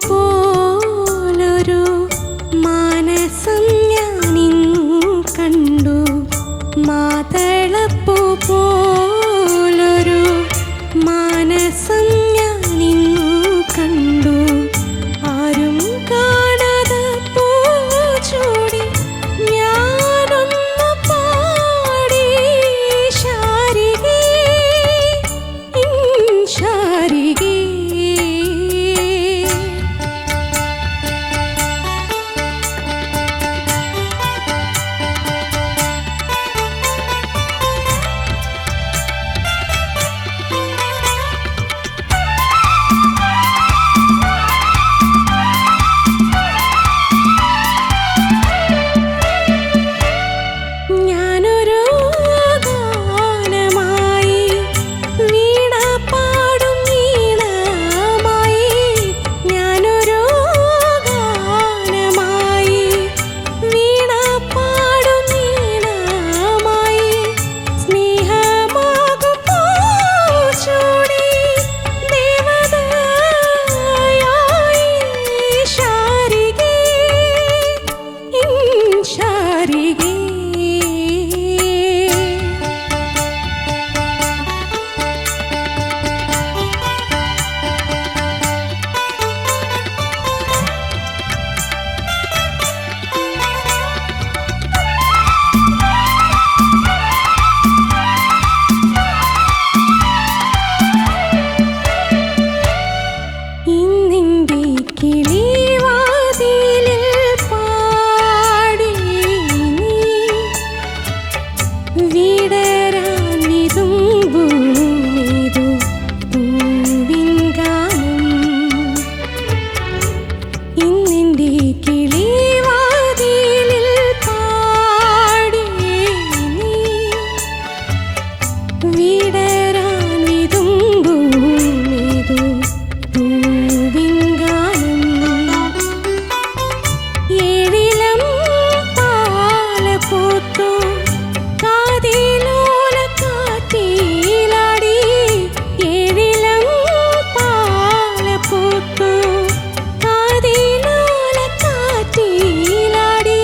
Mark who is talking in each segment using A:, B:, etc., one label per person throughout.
A: പോലൊരു മാനസം ഞാനിന്നു കണ്ടു. മാതളപ്പൂ പോലൊരു മാനസം ഞാനിന്നു കണ്ടു. ആരും കാണാതെ പൂച്ചൂടി ഞാനൊന്നു പാടി ശാരികേ ശാരികേ. ഞാനൊരു ഗാനമായി വീണ പാടും വീണമായി. ഞാനൊരു ഗാനമായി വീണ പാടും വീണമായി. സ്നേഹമാകും പൂച്ചൂടി ദേവതയായി ശാരികേ ശാരികേ. ഇന്നിൻ്റെ കിളിവാതിലിൽ പാടി നീ വിടരാൻ വിതുമ്പുമേതു പൂവിൻ ഗാനം. ഇന്നിൻ്റെ കിളിവാതിലിൽ പാടി നീ വിടരാൻ വിതുമ്പുമേതു പൂവിൻ ഗാനം. ഏഴിലം പാലപ്പൂത്തു കാതിലോല കാറ്റിലാടി. ഏഴിലം പാലപ്പൂത്തു കാതിലോല കാറ്റിലാടി.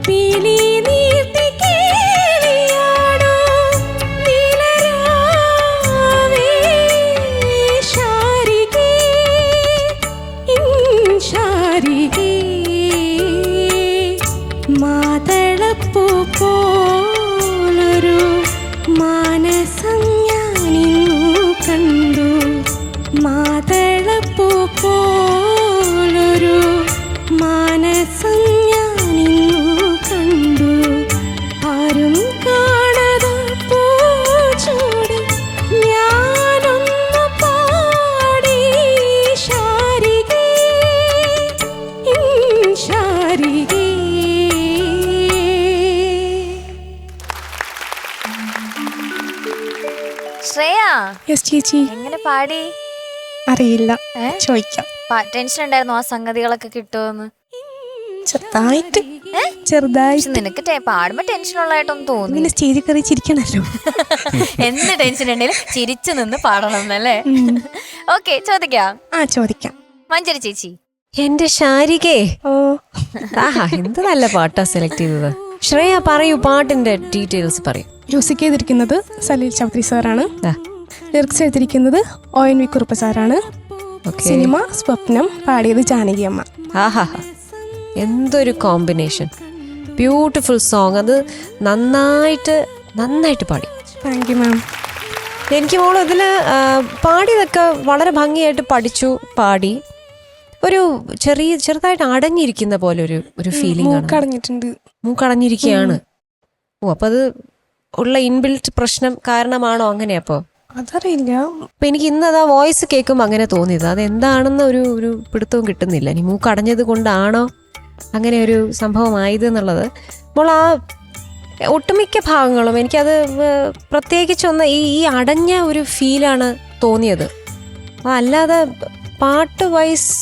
A: പീലി നീർത്തി കേളിയാടോ നീലരാവേ ശാരികേ ശാരികേ. മാതളപ്പൂ പോലൊരു മാനസം ഞാനിന്നു കണ്ടു. മാതളപ്പൂ പോലൊരു മാനസം ഞാനിന്നു കണ്ടു. ആരും കാണാതെ പൂച്ചൂടി ഞാനൊന്നു പാടി ശാരികേ ശാരികേ.
B: ശ്രേയ
C: യെസ് ചേച്ചി.
B: എങ്ങനെ പാടി?
C: അറിയില്ല, ചോദിക്കാം.
B: ടെൻഷൻ ഉണ്ടായിരുന്നു ആ സംഗതികളൊക്കെ കിട്ടുമെന്ന്?
C: ചെറുതായിട്ട്
B: പക്ഷെ
C: ചെറുതായിട്ട്.
B: നിനക്ക് പാടുമ്പോ ടെൻഷൻ ഉള്ളതായിട്ടൊന്നും തോന്നി?
C: പിന്നെ സ്റ്റേജിൽ കയറി ചിരിക്കണല്ലോ.
B: എന്ത് ടെൻഷൻ ഉണ്ടെങ്കിലും ചിരിച്ചു നിന്ന് പാടണം എന്നല്ലേ? ഓക്കെ, ചോദിക്കാം.
C: ചോദിക്കാം.
B: മഞ്ജരി ചേച്ചി.
D: എന്റെ ശാരികേ,
C: ഓ
D: ആഹാ എന്ത് നല്ല പാട്ടാ സെലക്ട് ചെയ്തത്. ശ്രേയ പറയൂ, പാട്ടിന്റെ ഡീറ്റെയിൽസ് പറയൂ.
C: മ്യൂസിക് ചെയ്തിരിക്കുന്നത് സലീൽ ചൗധരി സാറാണ്. ലിറിക്സ് എഴുതിയിരിക്കുന്നത് ONV കുറുപ്പ് സാറാണ്. സിനിമ സ്വപ്നം, പാടിയത് ജാനകി അമ്മ.
D: ആഹാ, എന്തൊരു കോമ്പിനേഷൻ. Beautiful song. അത് നന്നായിട്ട് പാടി.
C: Thank you ma'am.
D: എനിക്ക് മോള് ഇതിൽ പാടിയതൊക്കെ വളരെ ഭംഗിയായിട്ട് പഠിച്ചു, പാടി. ഒരു ചെറുതായിട്ട് അടഞ്ഞിരിക്കുന്ന പോലെ ഒരു ഫീലിംഗ് ആണ്. മൂക്കടഞ്ഞിരിക്കുകയാണ്. ഓ, അപ്പൊ അത് ഉള്ള ഇൻബിൽറ്റ് പ്രശ്നം കാരണമാണോ അങ്ങനെ? അപ്പോൾ
C: അതറിയില്ല.
D: അപ്പൊ എനിക്ക് ഇന്ന് അത് ആ വോയിസ് കേൾക്കുമ്പോൾ അങ്ങനെ തോന്നിയത്. അതെന്താണെന്ന് ഒരു പിടുത്തവും കിട്ടുന്നില്ല. ഇനി മൂക്കടഞ്ഞത് കൊണ്ടാണോ അങ്ങനെ ഒരു സംഭവമായത് എന്നുള്ളത്. അപ്പോൾ ആ ഒട്ടുമിക്ക ഭാഗങ്ങളും എനിക്കത് പ്രത്യേകിച്ചൊന്ന് ഈ അടഞ്ഞ ഒരു ഫീലാണ് തോന്നിയത്. അല്ലാതെ പാട്ട് വൈസ്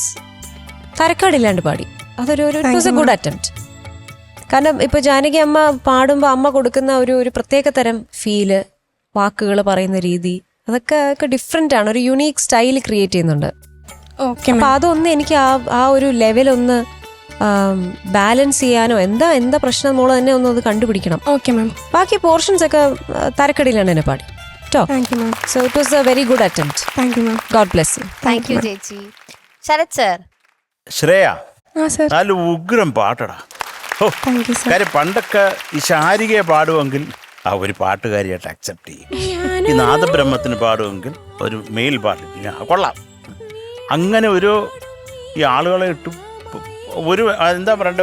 D: തരക്കേടില്ലാണ്ട് പാടി. അതൊരു ഗുഡ് അറ്റംപ്റ്റ്. കാരണം ഇപ്പോൾ ജാനകി അമ്മ പാടുമ്പോൾ അമ്മ കൊടുക്കുന്ന ഒരു പ്രത്യേക തരം ഫീല്, വാക്കുകൾ പറയുന്ന രീതി, അതൊക്കെ ഡിഫറെൻ്റ് ആണ്. ഒരു യുണീക്ക് സ്റ്റൈൽ ക്രിയേറ്റ് ചെയ്യുന്നുണ്ട്.
C: ഓക്കെ
D: അപ്പൊ അതൊന്ന് എനിക്ക് ആ ഒരു ലെവലൊന്ന് ബാലൻസ് ചെയ്യാനോ എന്താ പ്രശ്നം മോള് തന്നെ ഒന്ന് അത് കണ്ടുപിടിക്കണം.
C: Okay ma'am.
D: ബാക്കി പോർഷൻസ് ഒക്കെ തരക്കടിയിലാണ് എന്നെ പാടി കേട്ടോ.
C: Thank you ma'am.
D: So it was A very good attempt.
C: Thank you ma'am.
D: God bless you.
B: Thank you ചേച്ചി. ശരത് സർ.
E: ശ്രേയ
C: ആ സർ.
E: നല്ല ഉഗ്രം പാട്ടടാ. ഓ
C: താങ്ക് യു സർ.
E: കാര്യം പണ്ടൊക്കെ ഈ ശാരികയെ പാടുമെങ്കിൽ ആ ഒരു പാട്ടുകാരിയായിട്ട് അക്സെപ്റ്റ് ചെയ്യും. ഈ നാദബ്രഹ്മത്തിന് പാടുമെങ്കിൽ ഒരു മെയിൽ പാട്ടില്ല കൊള്ളാം. അങ്ങനെ ഈ ആളുകളെ ഇട്ടു ഒരു എന്താ പറയണ്ട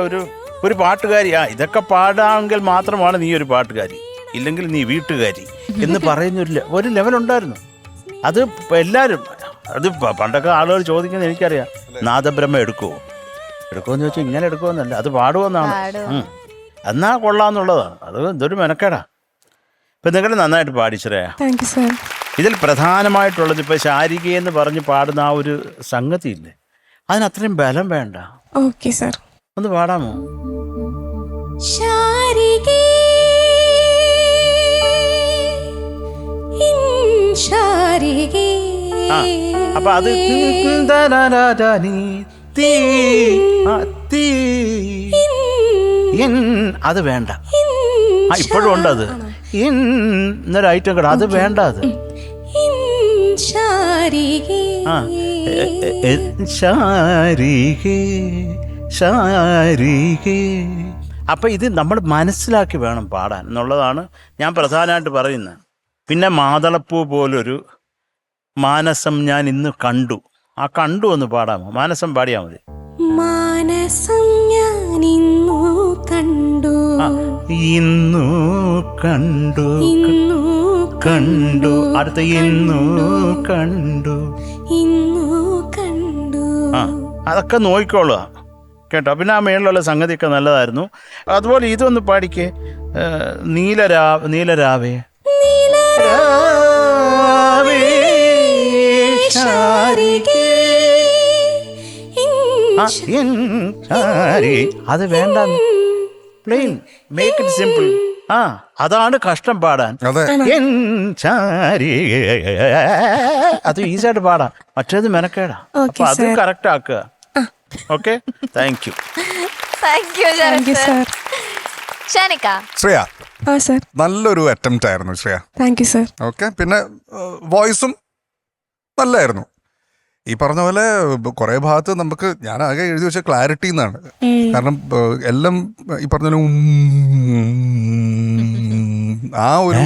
E: ഒരു പാട്ടുകാരി ഇതൊക്കെ പാടാമെങ്കിൽ മാത്രമാണ് നീ ഒരു പാട്ടുകാരി, ഇല്ലെങ്കിൽ നീ വീട്ടുകാരി എന്ന് പറയുന്ന ഒരു ലെവലുണ്ടായിരുന്നു. അത് എല്ലാവരും അത് പണ്ടൊക്കെ ആളുകൾ ചോദിക്കുന്നത് എനിക്കറിയാം. നാദബ്രഹ്മ എടുക്കുമെന്ന് ചോദിച്ചാൽ ഇങ്ങനെ എടുക്കുമെന്നല്ല, അത് പാടുമെന്നാണ്. എന്നാ കൊള്ളാന്നുള്ളതാണ്. അത് എന്തൊരു മെനക്കേടാ. ഇപ്പം നിങ്ങൾ നന്നായിട്ട് പാടി ശ്രേയ.
C: Thank you sir.
E: ഇതിൽ പ്രധാനമായിട്ടുള്ളത് ഇപ്പോൾ ശാരികയെന്ന് പറഞ്ഞ് പാടുന്ന ആ ഒരു സംഗതിയില്ലേ, അതിനത്രയും ബലം വേണ്ട.
C: Okay sir.
E: ഒന്ന് പാടാമോ?
A: ശാരികേ ശാരികേ.
E: അപ്പൊ അത് അത് വേണ്ട. ഇപ്പോഴും ഉണ്ട് അത്. എന്നൊരു ഐറ്റം കൂടെ അത് വേണ്ട. അത്
A: ശാരികേ
E: ശാരികേ. അപ്പൊ ഇത് നമ്മൾ മനസ്സിലാക്കി വേണം പാടാൻ എന്നുള്ളതാണ് ഞാൻ പ്രധാനമായിട്ട് പറയുന്നത്. പിന്നെ മാതളപ്പൂ പോലൊരു മാനസം ഞാൻ ഇന്ന് കണ്ടു. ആ കണ്ടു ഒന്ന് പാടാമോ? മാനസം പാടിയാ മതി.
A: മാനസം ഞാൻ ഇന്നു കണ്ടു.
E: ഇന്നു കണ്ടു
A: ഇന്നു
E: കണ്ടു. അടുത്ത ഇന്നു കണ്ടു.
A: ഇന്നു കണ്ടു.
E: അതൊക്കെ നോക്കിക്കോളുക കേട്ടോ. പിന്നെ ആ മേളിലുള്ള സംഗതിയൊക്കെ നല്ലതായിരുന്നു. അതുപോലെ ഇതൊന്ന് പാടിക്കേ. നീലരാവേ അത് വേണ്ട. Plain, make it simple. അതാണ് കഷ്ടം പാടാൻ. അത് ഈസിയായിട്ട് പാടാം, മറ്റേത് മെനക്കേടാ. അപ്പൊ അത് കറക്റ്റ് ആക്കുക. Okay, thank you.
B: Thank you
C: thank you sir.
B: Shanika.
F: Shreya
C: ആ സർ.
F: നല്ലൊരു അറ്റംപ്റ്റ് ആയിരുന്നു Shreya.
C: Thank you sir.
F: Okay. പിന്നെ വോയിസും നല്ലായിരുന്നു. ഈ പറഞ്ഞ പോലെ കുറെ ഭാഗത്ത് നമുക്ക് ഞാൻ ആകെ എഴുതി വെച്ച ക്ലാരിറ്റി എന്നാണ്. കാരണം എല്ലാം ഈ പറഞ്ഞ ആ ഒരു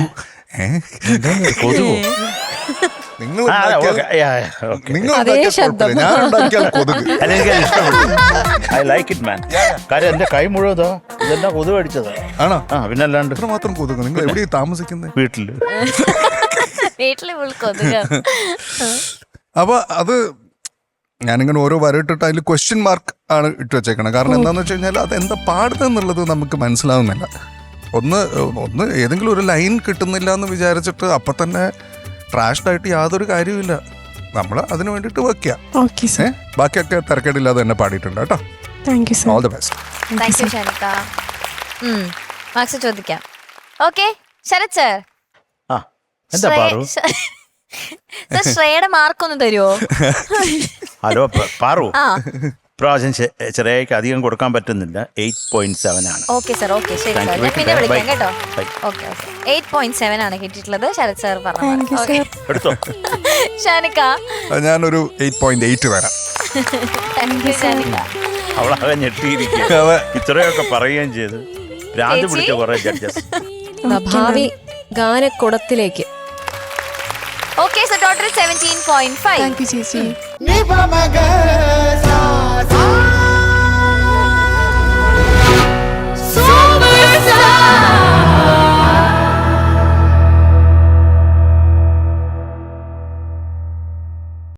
F: നിങ്ങൾ ഞാൻ ഉണ്ടാക്കിയാൽ കൊതുക്.
E: I like it man. കാര്യം എന്റെ കൈ മുഴുവതോ ഇതെന്താ കൊതുക് അടിച്ചതാ.
F: ആണോ?
E: പിന്നെ അല്ലാണ്ട്
F: ഇത്ര മാത്രം കൊതുക്. നിങ്ങൾ എവിടെയാണ് താമസിക്കുന്നത്?
E: വീട്ടില്.
F: അപ്പൊ അത് ഞാനിങ്ങനെ ഓരോ വരയിട്ടിട്ട് അതിൽ ക്വസ്റ്റ്യൻ മാർക്ക് ആണ് ഇട്ട് വെച്ചേക്കണം. കാരണം എന്താണെന്ന് വെച്ച് കഴിഞ്ഞാൽ അത് എന്താ പാടുന്നതെന്നുള്ളത് നമുക്ക് മനസ്സിലാവുന്നില്ല. ഒന്ന് ഏതെങ്കിലും ഒരു ലൈൻ കിട്ടുന്നില്ല എന്ന് വിചാരിച്ചിട്ട് അപ്പം തന്നെ ട്രാഷ്ഡായിട്ട് യാതൊരു കാര്യവുമില്ല. നമ്മൾ അതിന് വേണ്ടിയിട്ട് വർക്ക് ചെയ്യാം. ബാക്കിയൊക്കെ തിരക്കേടില്ലാതെ തന്നെ പാടിയിട്ടുണ്ട് കേട്ടോ.
C: Thank you sir.
F: All the best.
B: Thank you Shanika. Marks ചോദിക്കാം. Okay Sharath sir.
E: എന്താ പാറു?
B: ശ്രേയയുടെ മാർക്ക് ഒന്ന് തരുമോ?
E: ഹലോ പാറു, പ്രാവശ്യം ശ്രേയക്ക് അധികം കൊടുക്കാൻ പറ്റുന്നില്ല. 8.7 ആണ്.
B: Okay sir. ഓക്കെ ശരി സാർ, ഞാൻ പിന്നെ വിളിക്കാം കേട്ടോ. ഓക്കെ ഓക്കെ 8.7 ആണ് കിട്ടിയിട്ടുള്ളത്. ശരത് സാർ പറഞ്ഞു.
E: എടുത്തോ
B: ഷാനിക്ക.
F: ഞാനൊരു 8.8 തരാം.
B: Thank you Shanika.
E: അവളാകെ ഞെട്ടിയിരിക്കുക. ഇത്രയൊക്കെ പറയുകയും ചെയ്ത് ഭ്രാന്ത് പിടിച്ച കുറെ ജഡ്ജസ്.
D: ഭാവി ഗാനക്കുടത്തിലേക്ക്.
B: Okay so total 17.5.
C: Thank you ചേച്ചി.